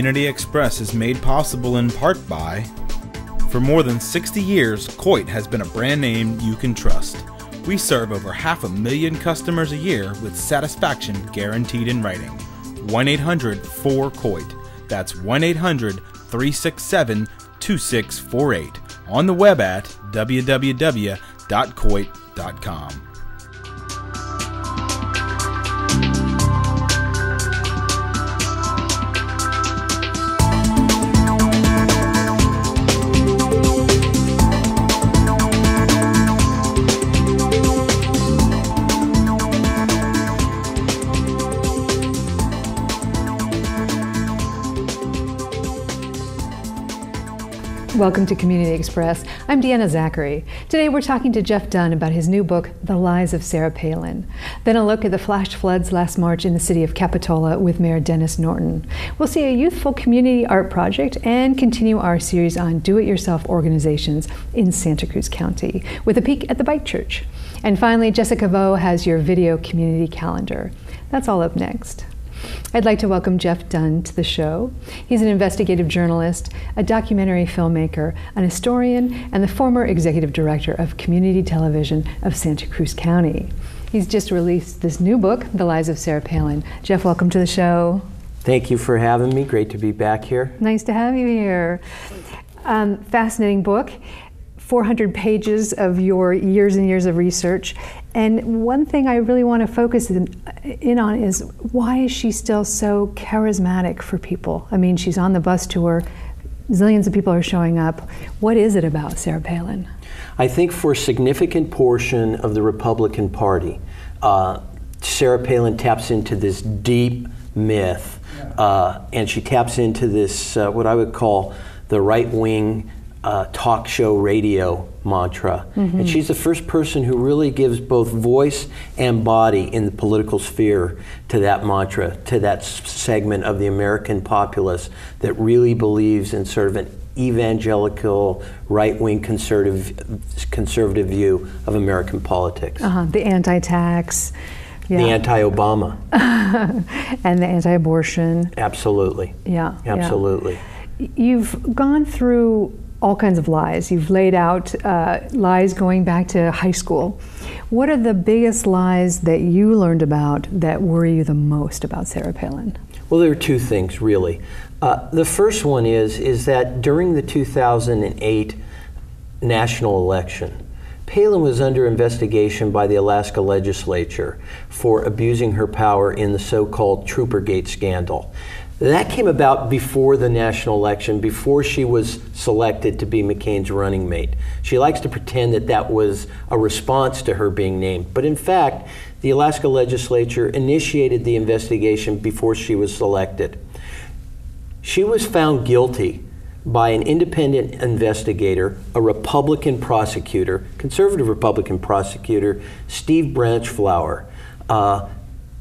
Community Express is made possible in part by... For more than 60 years, Coit has been a brand name you can trust. We serve over 500,000 customers a year with satisfaction guaranteed in writing. 1-800-4COIT. That's 1-800-367-2648. On the web at www.coit.com. Welcome to Community Express. I'm Deanna Zachary. Today we're talking to Geoff Dunn about his new book, The Lies of Sarah Palin. Then a look at the flash floods last March in the city of Capitola with Mayor Dennis Norton. We'll see a youthful community art project and continue our series on do-it-yourself organizations in Santa Cruz County with a peek at the Bike Church. And finally, Jessica Vo has your video community calendar. That's all up next. I'd like to welcome Geoff Dunn to the show. He's an investigative journalist, a documentary filmmaker, an historian, and the former executive director of community television of Santa Cruz County. He's just released this new book, The Lies of Sarah Palin. Geoff, welcome to the show. Thank you for having me. Great to be back here. Nice to have you here. Fascinating book. 400 pages of your years and years of research. And one thing I really want to focus in on is, why is she still so charismatic for people? I mean, she's on the bus tour, zillions of people are showing up. What is it about Sarah Palin? I think for a significant portion of the Republican Party, Sarah Palin taps into this deep myth, and she taps into this, what I would call the right-wing talk show radio mantra. Mm-hmm. And she's the first person who really gives both voice and body in the political sphere to that mantra, to that segment of the American populace that really believes in sort of an evangelical, right-wing conservative view of American politics. The anti-tax. Yeah. The anti-Obama. And the anti-abortion. Absolutely. Yeah. Absolutely. Yeah. You've gone through all kinds of lies. You've laid out lies going back to high school. What are the biggest lies that you learned about that worry you the most about Sarah Palin? Well, there are two things, really. The first one is that during the 2008 national election, Palin was under investigation by the Alaska legislature for abusing her power in the so-called Troopergate scandal. That came about before the national election, before she was selected to be McCain's running mate. She likes to pretend that that was a response to her being named. But in fact, the Alaska legislature initiated the investigation before she was selected. She was found guilty by an independent investigator, a Republican prosecutor, conservative Republican prosecutor, Steve Branchflower,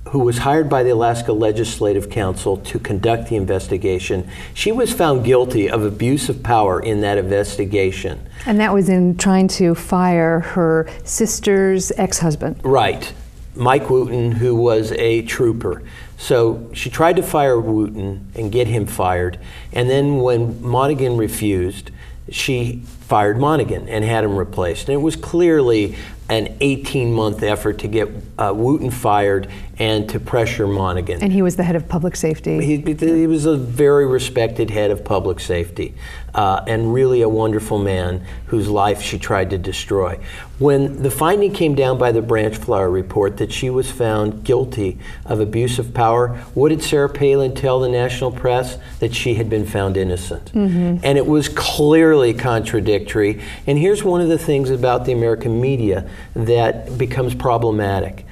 who was hired by the Alaska Legislative Council to conduct the investigation. She was found guilty of abuse of power in that investigation. And that was in trying to fire her sister's ex-husband. Right. Mike Wooten, who was a trooper. So she tried to fire Wooten and get him fired. And then when Monaghan refused, she fired Monaghan and had him replaced. And it was clearly an 18-month effort to get Wooten fired and to pressure Monaghan. And he was the head of public safety. He was a very respected head of public safety, and really a wonderful man whose life she tried to destroy. When the finding came down by the Branchflower report that she was found guilty of abuse of power, what did Sarah Palin tell the national press? That she had been found innocent. Mm-hmm. And it was clearly contradictory. And here's one of the things about the American media that becomes problematic.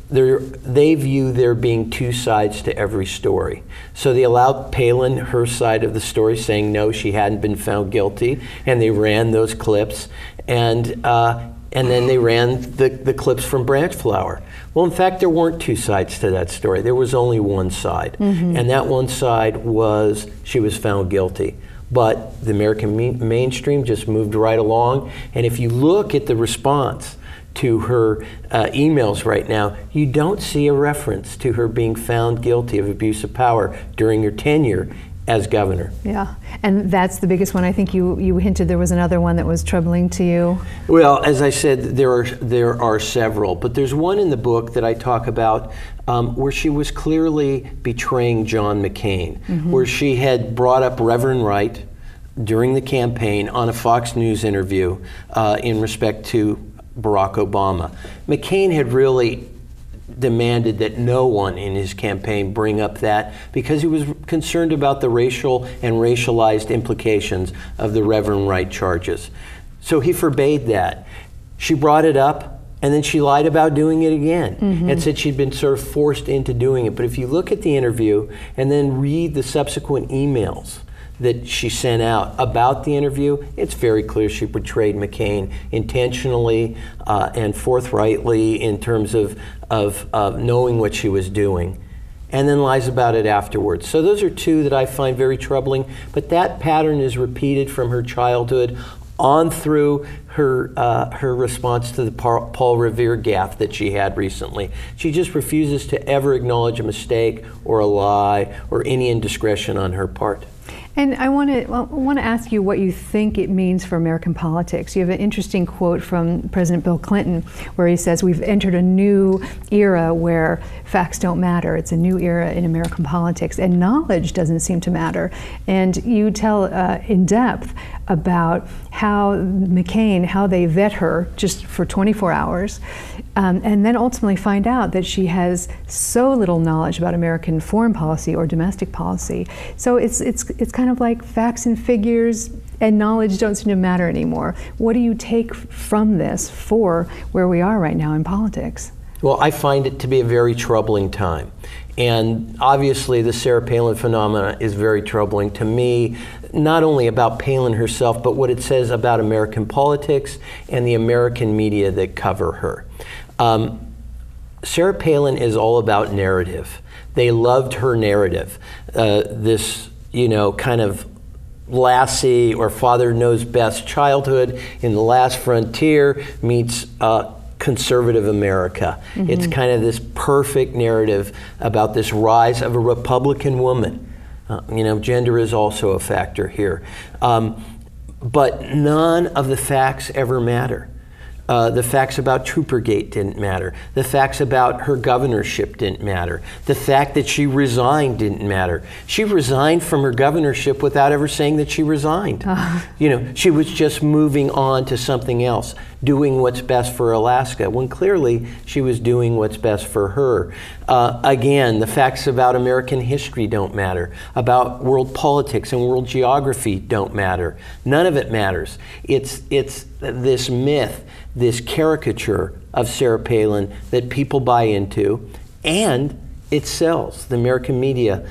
They view there being two sides to every story. So they allowed Palin her side of the story, saying no, she hadn't been found guilty, and they ran those clips, and then they ran the clips from Branchflower. Well, in fact, there weren't two sides to that story. There was only one side, and that one side was she was found guilty. But the American mainstream just moved right along, and if you look at the response to her emails right now, you don't see a reference to her being found guilty of abuse of power during her tenure as governor. Yeah, and that's the biggest one. I think you hinted there was another one that was troubling to you. Well, as I said, there are several, but there's one in the book that I talk about where she was clearly betraying John McCain, where she had brought up Reverend Wright during the campaign on a Fox News interview in respect to Barack Obama. McCain had really demanded that no one in his campaign bring up that because he was concerned about the racial and racialized implications of the Reverend Wright charges. So he forbade that. She brought it up, and then she lied about doing it again and said she'd been sort of forced into doing it. But if you look at the interview and then read the subsequent emails that she sent out about the interview, it's very clear she betrayed McCain intentionally and forthrightly in terms of knowing what she was doing, and then lies about it afterwards. So those are two that I find very troubling, but that pattern is repeated from her childhood on through her response to the Paul Revere gaffe that she had recently. She just refuses to ever acknowledge a mistake or a lie or any indiscretion on her part. And I want to ask you what you think it means for American politics. You have an interesting quote from President Bill Clinton where he says, "We've entered a new era where facts don't matter. It's a new era in American politics, and knowledge doesn't seem to matter." And you tell in depth about how McCain, how they vet her just for 24 hours, and then ultimately find out that she has so little knowledge about American foreign policy or domestic policy. So it's kind of like facts and figures and knowledge don't seem to matter anymore. What do you take from this for where we are right now in politics? Well, I find it to be a very troubling time. And obviously the Sarah Palin phenomena is very troubling to me, not only about Palin herself, but what it says about American politics and the American media that cover her. Sarah Palin is all about narrative. They loved her narrative. This, kind of lassie or father knows best childhood in the last frontier meets conservative America. It's kind of this perfect narrative about this rise of a Republican woman. Gender is also a factor here. But none of the facts ever matter. The facts about Troopergate didn't matter. The facts about her governorship didn't matter. The fact that she resigned didn't matter. She resigned from her governorship without ever saying that she resigned. She was just moving on to something else, doing what's best for Alaska, when clearly she was doing what's best for her. Again, the facts about American history don't matter. About world politics and world geography don't matter. None of it matters. It's this myth, this caricature of Sarah Palin that people buy into, and it sells. The American media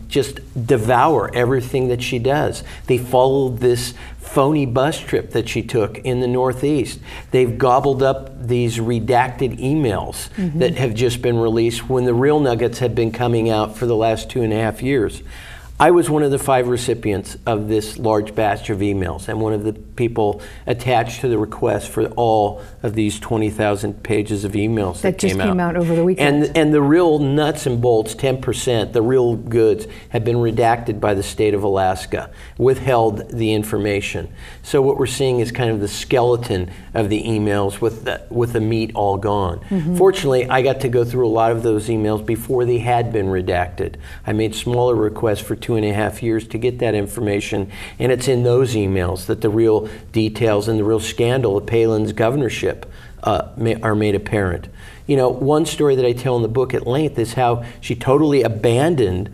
just devour everything that she does. They followed this phony bus trip that she took in the Northeast. They've gobbled up these redacted emails that have just been released when the real nuggets have been coming out for the last 2.5 years. I was one of the 5 recipients of this large batch of emails and one of the people attached to the request for all of these 20,000 pages of emails that just came out over the weekend. And the real nuts and bolts, 10%, the real goods, have been redacted by the state of Alaska, withheld the information. So what we're seeing is kind of the skeleton of the emails with the meat all gone. Fortunately, I got to go through a lot of those emails before they had been redacted. I made smaller requests for 2.5 years to get that information, and it's in those emails that the real details and the real scandal of Palin's governorship are made apparent. One story that I tell in the book at length is how she totally abandoned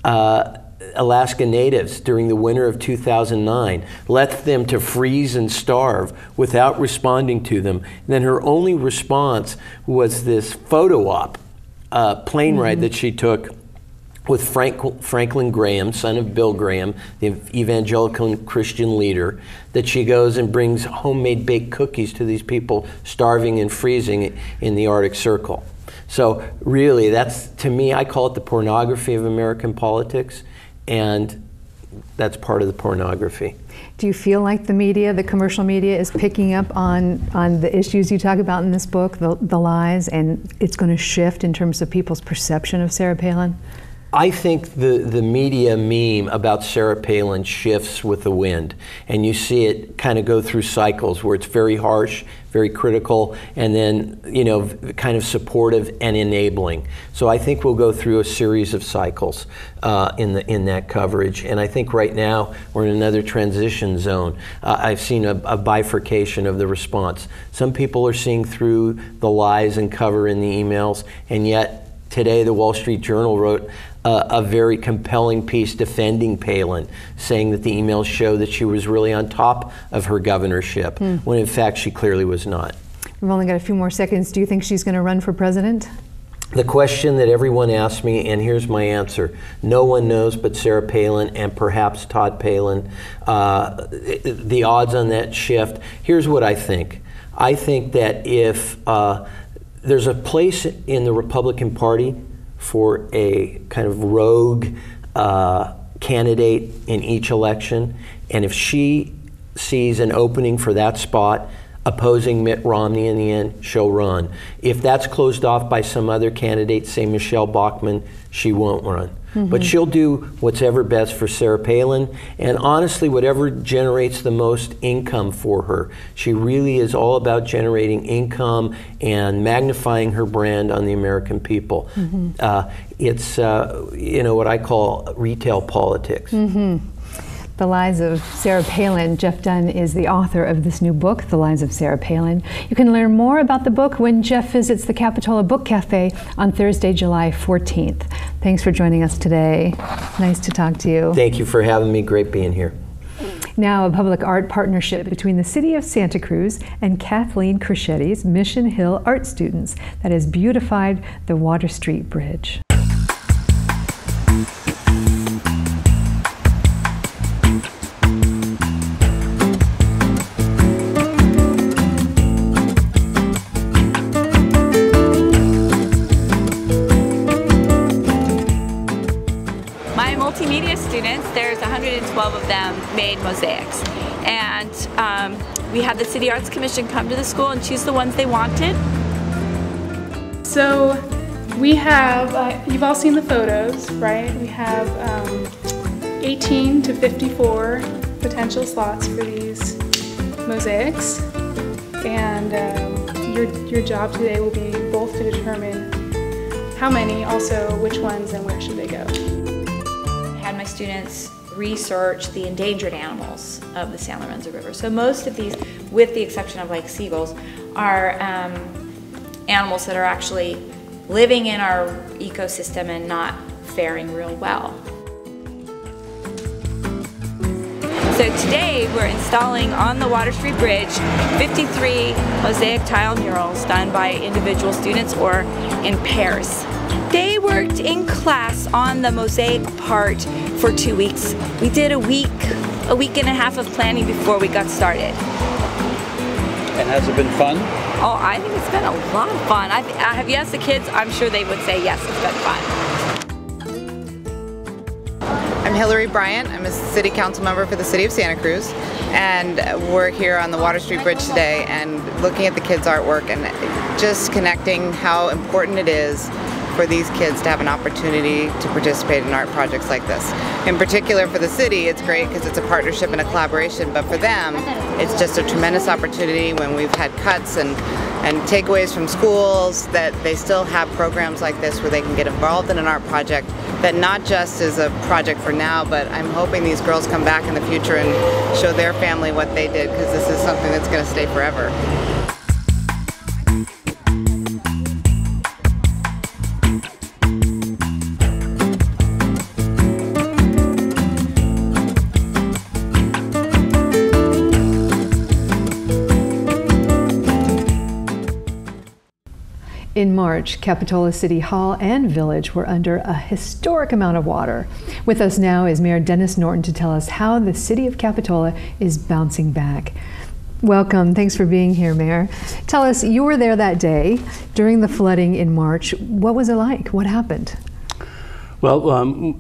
Alaska Natives during the winter of 2009, left them to freeze and starve without responding to them. And then her only response was this photo op, plane ride that she took with Franklin Graham, son of Bill Graham, the evangelical Christian leader, that she goes and brings homemade baked cookies to these people starving and freezing in the Arctic Circle. So really, that's, to me, I call it the pornography of American politics, and that's part of the pornography. Do you feel like the media, the commercial media, is picking up on the issues you talk about in this book, the lies, and it's going to shift in terms of people's perception of Sarah Palin? I think the media meme about Sarah Palin shifts with the wind, and you see it kind of go through cycles where it's very harsh, very critical, and then, you know, kind of supportive and enabling. So I think we'll go through a series of cycles in that coverage, and I think right now we're in another transition zone. I've seen a bifurcation of the response. Some people are seeing through the lies and cover in the emails, and yet today the Wall Street Journal wrote a very compelling piece defending Palin, saying that the emails show that she was really on top of her governorship, when in fact she clearly was not. We've only got a few more seconds. Do you think she's going to run for president? The question that everyone asks me, and here's my answer: no one knows but Sarah Palin and perhaps Todd Palin. The odds on that shift. Here's what I think. I think that if there's a place in the Republican Party for a kind of rogue candidate in each election, and if she sees an opening for that spot, opposing Mitt Romney in the end, she'll run. If that's closed off by some other candidate, say Michelle Bachmann, she won't run. But she'll do what's ever best for Sarah Palin, and honestly, whatever generates the most income for her. She really is all about generating income and magnifying her brand on the American people. It's you know, what I call retail politics. The Lies of Sarah Palin. Geoff Dunn is the author of this new book, The Lies of Sarah Palin. You can learn more about the book when Geoff visits the Capitola Book Cafe on Thursday, July 14th. Thanks for joining us today. Nice to talk to you. Thank you for having me. Great being here. Now, a public art partnership between the City of Santa Cruz and Kathleen Cruchetti's Mission Hill art students that has beautified the Water Street Bridge. Multimedia students, there's 112 of them, made mosaics, and we had the City Arts Commission come to the school and choose the ones they wanted. So we have, you've all seen the photos, right? We have 18 to 54 potential slots for these mosaics, and your job today will be both to determine how many, also which ones and where should they go. Had my students research the endangered animals of the San Lorenzo River. So most of these, with the exception of like seagulls, are animals that are actually living in our ecosystem and not faring real well. So today we're installing on the Water Street Bridge 53 mosaic tile murals done by individual students or in pairs. They worked in class on the mosaic part for 2 weeks. We did a week and a half of planning before we got started. And has it been fun? Oh, I think it's been a lot of fun. Have you asked the kids? I'm sure they would say yes, it's been fun. I'm Hillary Bryant. I'm a city council member for the City of Santa Cruz, and we're here on the Water Street Bridge today and looking at the kids' artwork and just connecting how important it is for these kids to have an opportunity to participate in art projects like this. In particular for the city, it's great because it's a partnership and a collaboration, but for them, it's just a tremendous opportunity when we've had cuts and takeaways from schools that they still have programs like this where they can get involved in an art project that not just is a project for now, but I'm hoping these girls come back in the future and show their family what they did, because this is something that's going to stay forever. In March, Capitola City Hall and Village were under a historic amount of water. With us now is Mayor Dennis Norton to tell us how the city of Capitola is bouncing back. Welcome. Thanks for being here, Mayor. Tell us, you were there that day during the flooding in March. What was it like? What happened? Well,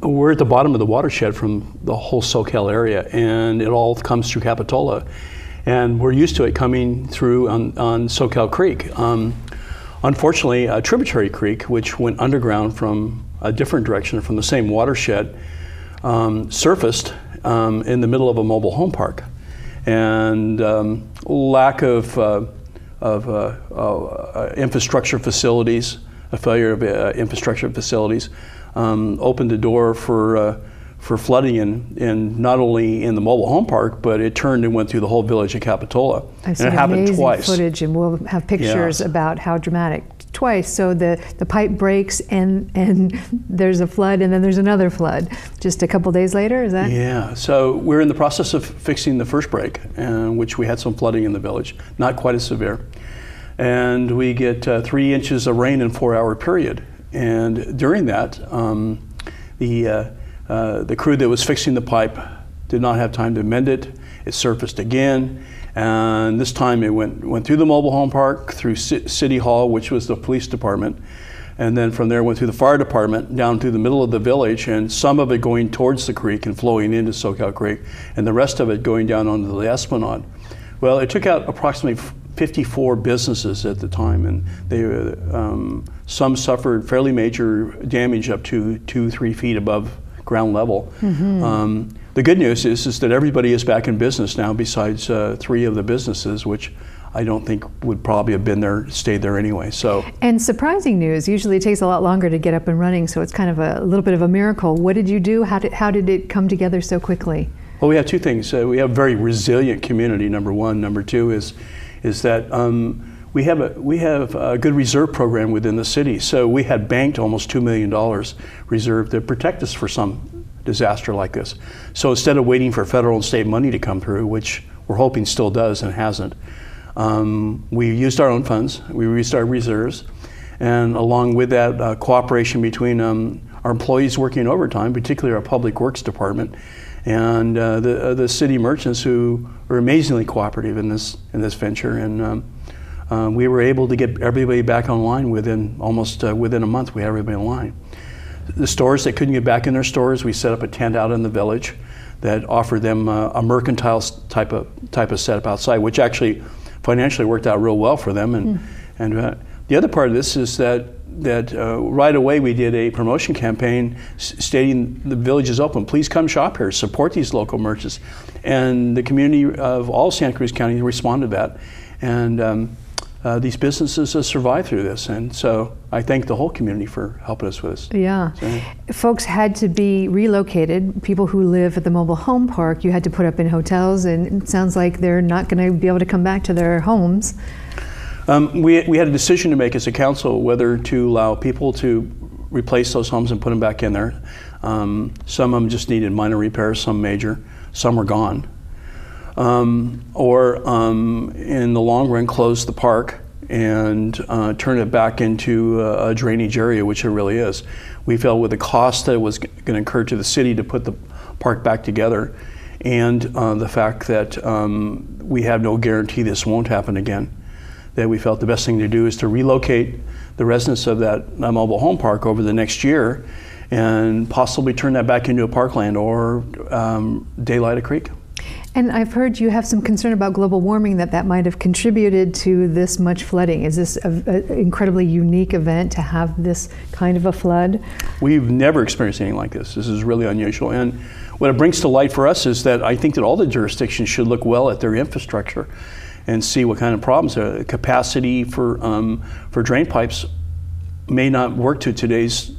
we're at the bottom of the watershed from the whole SoCal area, and it all comes through Capitola. And we're used to it coming through on SoCal Creek. Unfortunately, Tributary Creek, which went underground from a different direction from the same watershed, surfaced in the middle of a mobile home park. And lack of infrastructure facilities, a failure of infrastructure facilities, opened the door for flooding in not only in the mobile home park, but it turned and went through the whole village of Capitola. I've seen and it happened amazing twice. footage, and we'll have pictures about how dramatic. Twice, so the pipe breaks and there's a flood, and then there's another flood. Just a couple days later, is that? Yeah. So we're in the process of fixing the first break, which we had some flooding in the village, not quite as severe, and we get 3 inches of rain in a 4-hour period. And during that, the crew that was fixing the pipe did not have time to mend it. It surfaced again. And this time it went through the mobile home park, through City Hall, which was the police department, and then from there went through the fire department, down through the middle of the village, and some of it going towards the creek and flowing into Soquel Creek, and the rest of it going down onto the Esplanade. Well, it took out approximately 54 businesses at the time, and they some suffered fairly major damage up to 2-3 feet above ground level. Mm-hmm. The good news is that everybody is back in business now, besides 3 of the businesses, which I don't think would probably have been there, stayed there anyway. So. And surprising news. Usually it takes a lot longer to get up and running, so it's kind of a little bit of a miracle. What did you do? How did it come together so quickly? Well, we have 2 things. We have a very resilient community. Number 1. Number 2 is that we have a good reserve program within the city. So we had banked almost $2 million reserved to protect us for some disaster like this. So instead of waiting for federal and state money to come through, which we're hoping still does and hasn't, we used our own funds, we used our reserves, and along with that cooperation between our employees working overtime, particularly our public works department, and the city merchants who are amazingly cooperative in this venture, and we were able to get everybody back online within a month. We had everybody online. The stores that couldn't get back in their stores, we set up a tent out in the village that offered them a mercantile type of setup outside, which actually financially worked out real well for them. And the other part of this is that right away we did a promotion campaign stating the village is open. Please come shop here, support these local merchants. And the community of all Santa Cruz County responded to that. And these businesses have survived through this, and so I thank the whole community for helping us with this. Yeah. So, folks had to be relocated. People who live at the mobile home park, you had to put up in hotels, and it sounds like they're not going to be able to come back to their homes. We had a decision to make as a council whether to allow people to replace those homes and put them back in there. Some of them just needed minor repairs, some major, some were gone. Or in the long run close the park and turn it back into a drainage area, which it really is. We felt with the cost that was going to incur to the city to put the park back together, and the fact that we have no guarantee this won't happen again, that we felt the best thing to do is to relocate the residents of that mobile home park over the next year and possibly turn that back into a parkland or daylight a creek. And I've heard you have some concern about global warming, that might have contributed to this much flooding. Is this an incredibly unique event to have this kind of a flood? We've never experienced anything like this. This is really unusual. And what it brings to light for us is that I think that all the jurisdictions should look well at their infrastructure and see what kind of problems are. Capacity for drain pipes may not work to today's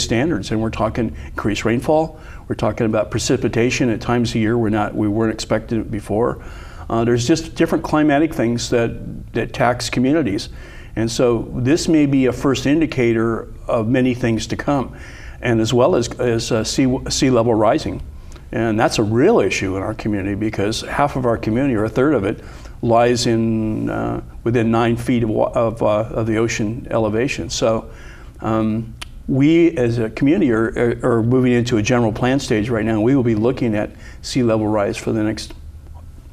standards, and we're talking increased rainfall. We're talking about precipitation at times of year we weren't expecting it before. There's just different climatic things that tax communities, and so this may be a first indicator of many things to come, and as well as sea level rising, and that's a real issue in our community because half of our community, or a third of it, lies in within 9 feet of the ocean elevation. So we as a community are moving into a general plan stage right now. We will be looking at sea level rise for the next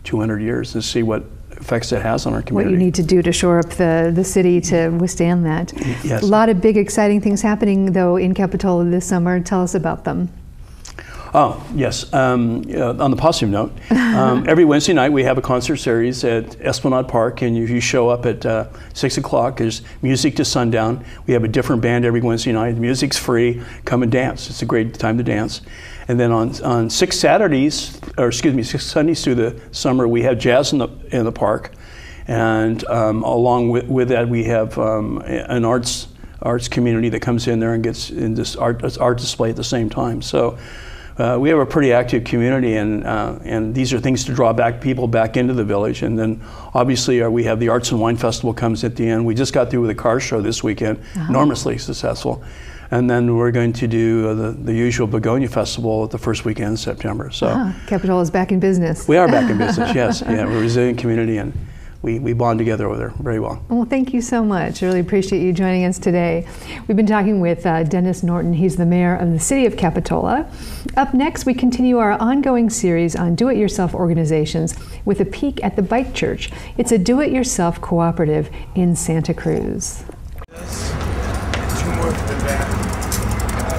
200 years to see what effects it has on our community. What you need to do to shore up the city to withstand that. Yes. A lot of big exciting things happening though in Capitola this summer. Tell us about them. Oh, yes. On the positive note, every Wednesday night we have a concert series at Esplanade Park, and if you show up at 6 o'clock, there's music to sundown. We have a different band every Wednesday night. The music's free. Come and dance. It's a great time to dance. And then on 6 Sundays through the summer, we have jazz in the park. And along with that, we have an arts community that comes in there and gets in this art display at the same time. So we have a pretty active community, and these are things to draw people back into the village. And then obviously we have the Arts and Wine Festival comes at the end. We just got through with a car show this weekend, enormously successful. And then we're going to do the usual Begonia Festival at the first weekend in September. So Capitola is back in business. We are back in business, yes. Yeah, we're a resilient community, and we bond together over there very well. Well, thank you so much. I really appreciate you joining us today. We've been talking with Dennis Norton. He's the mayor of the city of Capitola. Up next, we continue our ongoing series on do-it-yourself organizations with a peek at the Bike Church. It's a do-it-yourself cooperative in Santa Cruz.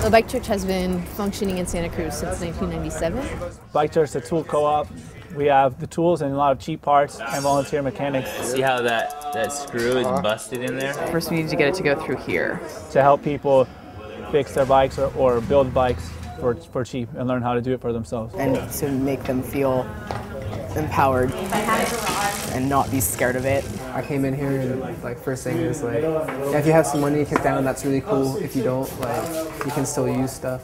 The Bike Church has been functioning in Santa Cruz since 1997. Bike Church is a tool co-op. We have the tools and a lot of cheap parts and volunteer mechanics. See how that screw is busted in there? First we need to get it to go through here. To help people fix their bikes or build bikes for cheap and learn how to do it for themselves. And to make them feel empowered and not be scared of it. I came in here and like first thing is like, yeah, if you have some money to kick down, that's really cool. If you don't, like, you can still use stuff.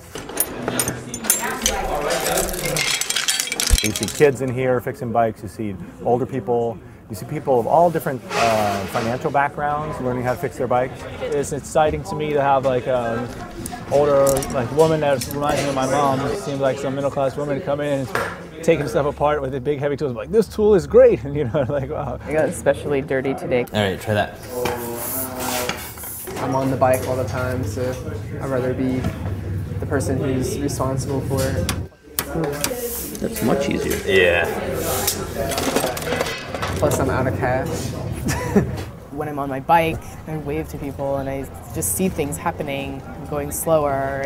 You see kids in here fixing bikes, you see older people, you see people of all different financial backgrounds learning how to fix their bikes. It's exciting to me to have like an older woman that reminds me of my mom. It seems like some middle class woman to come in and taking stuff apart with the big heavy tools. I'm like, this tool is great, and like, wow. I got especially dirty today. All right, try that. I'm on the bike all the time, so I'd rather be the person who's responsible for it. That's much easier. Yeah. Plus I'm out of cash. When I'm on my bike, I wave to people and I just see things happening. I'm going slower,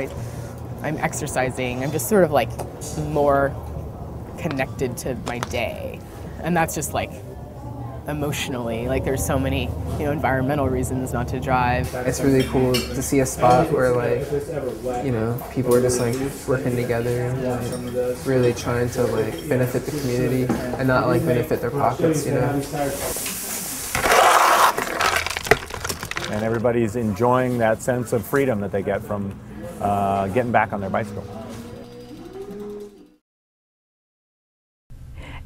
I'm exercising. I'm just sort of like more connected to my day. And that's just like emotionally, like there's so many, environmental reasons not to drive. It's really cool to see a spot where like, people are just like working together and like, really trying to like benefit the community and not like benefit their pockets, And everybody's enjoying that sense of freedom that they get from getting back on their bicycle.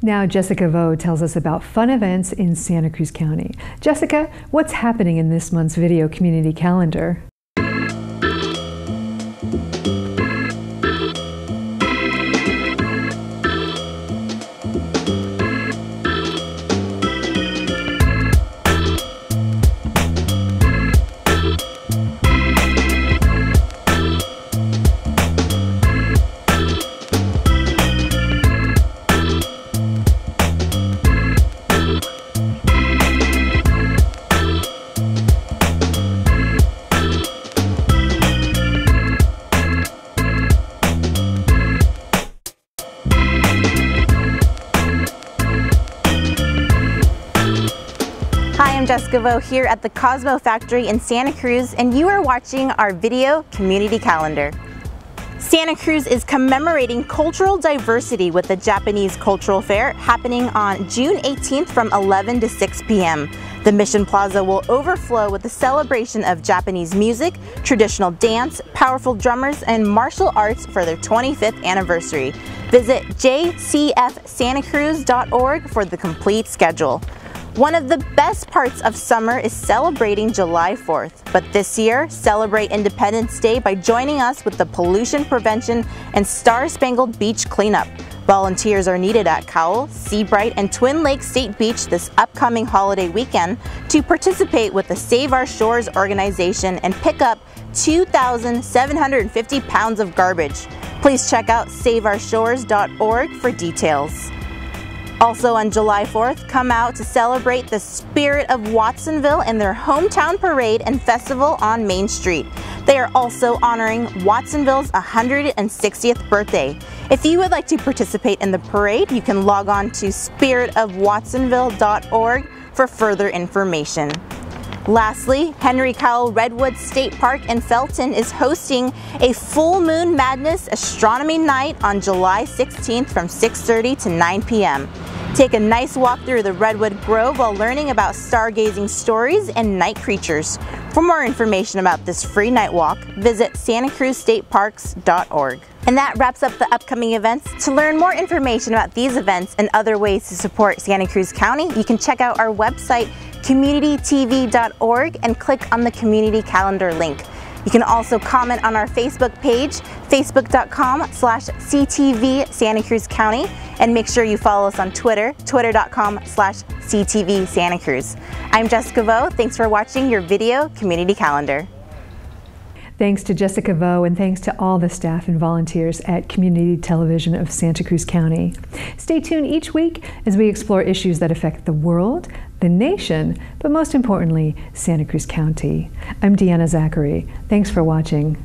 Now Jessica Vo tells us about fun events in Santa Cruz County. Jessica, what's happening in this month's video community calendar? Jessica Vo here at the Cosmo Factory in Santa Cruz, and you are watching our video community calendar. Santa Cruz is commemorating cultural diversity with the Japanese Cultural Fair happening on June 18th from 11 to 6 p.m. The Mission Plaza will overflow with the celebration of Japanese music, traditional dance, powerful drummers, and martial arts for their 25th anniversary. Visit jcfsantacruz.org for the complete schedule. One of the best parts of summer is celebrating July 4th, but this year, celebrate Independence Day by joining us with the Pollution Prevention and Star-Spangled Beach Cleanup. Volunteers are needed at Cowell, Seabright, and Twin Lakes State Beach this upcoming holiday weekend to participate with the Save Our Shores organization and pick up 2,750 pounds of garbage. Please check out saveourshores.org for details. Also on July 4th, come out to celebrate the spirit of Watsonville in their hometown parade and festival on Main Street. They are also honoring Watsonville's 160th birthday. If you would like to participate in the parade, you can log on to spiritofwatsonville.org for further information. Lastly, Henry Cowell Redwood State Park in Felton is hosting a Full Moon Madness Astronomy Night on July 16th from 6:30 to 9 p.m. Take a nice walk through the Redwood Grove while learning about stargazing stories and night creatures. For more information about this free night walk, visit santacruzstateparks.org. And that wraps up the upcoming events. To learn more information about these events and other ways to support Santa Cruz County, you can check out our website, communitytv.org, and click on the community calendar link. You can also comment on our Facebook page, facebook.com/CTV Santa Cruz County, and make sure you follow us on Twitter, twitter.com/CTV Santa Cruz. I'm Jessica Vo. Thanks for watching your video community calendar. Thanks to Jessica Vo, and thanks to all the staff and volunteers at Community Television of Santa Cruz County. Stay tuned each week as we explore issues that affect the world, the nation, but most importantly, Santa Cruz County. I'm Deanna Zachary. Thanks for watching.